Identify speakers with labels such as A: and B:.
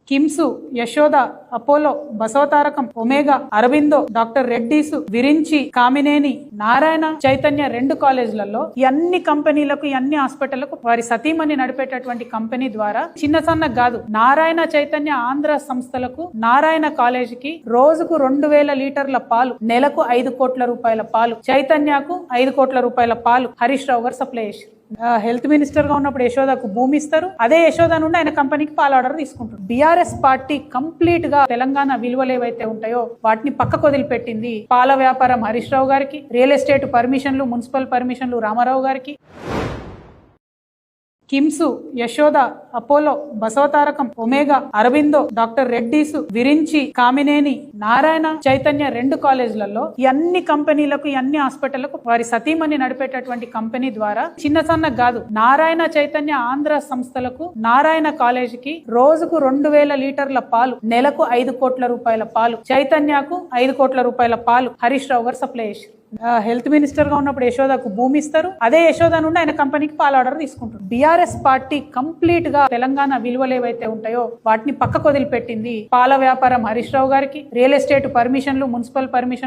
A: KIMS, Yashoda, Apollo, Basavatarakam, Omega, Aurobindo, doctor Reddy's, Virinchi, Kamineni, Narayana Chaitanya 2 కాలేజీలలో ఈ అన్ని కంపెనీలకు ఈ అన్ని హాస్పిటళ్లకు వారి సతీమణి నడిపేటటువంటి కంపెనీ ద్వారా చిన్న సన్న కాదు నారాయణ చైతన్య ఆంధ్ర సంస్థలకు నారాయణ కాలేజీకి రోజుకు 2000 లీటర్ల పాలు, నెలకు 5 కోట్ల రూపాయల పాలు, చైతన్యకు 5 కోట్ల రూపాయల పాలు హరీష్ రావు గారు సప్లై చేశారు. హెల్త్ మినిస్టర్ గా ఉన్నప్పుడు యశోదకు భూమి ఇస్తారు, అదే యశోద నుండి ఆయన కంపెనీకి పాల ఆర్డర్ తీసుకుంటారు. బీఆర్ఎస్ పార్టీ కంప్లీట్ గా తెలంగాణ విలువలు ఏవైతే ఉంటాయో వాటిని పక్కకు వదిలిపెట్టింది. పాల వ్యాపారం హరీష్ రావు గారికి, రియల్ ఎస్టేట్ పర్మిషన్లు, మున్సిపల్ పర్మిషన్లు రామారావు గారికి. కిమ్స్, యశోద, అపోలో, బసవతారకం, ఒమేగా, అరబిందో, డాక్టర్ రెడ్డీస్, విరించి, కామినేని, నారాయణ చైతన్య 2 కాలేజీలలో ఈ అన్ని కంపెనీలకు ఈ అన్ని హాస్పిటళ్లకు వారి సతీమణి నడిపేటటువంటి కంపెనీ ద్వారా చిన్న సన్న కాదు నారాయణ చైతన్య ఆంధ్ర సంస్థలకు నారాయణ కాలేజీకి రోజుకు 2000 లీటర్ల పాలు, నెలకు 5 కోట్ల రూపాయల పాలు, చైతన్యకు 5 కోట్ల రూపాయల పాలు హరీష్ రావు గారు సప్లై చేశారు. హెల్త్ మినిస్టర్ గా ఉన్నప్పుడు యశోదకు భూమి ఇస్తారు, అదే యశోద నుండి ఆయన కంపెనీకి పాల ఆర్డర్ తీసుకుంటారు. బీఆర్ఎస్ పార్టీ కంప్లీట్ గా తెలంగాణ విలువలు ఏవైతే ఉంటాయో వాటిని పక్కకు వదిలిపెట్టింది. పాల వ్యాపారం హరీష్ రావు గారికి, రియల్ ఎస్టేట్ పర్మిషన్లు, మున్సిపల్ పర్మిషన్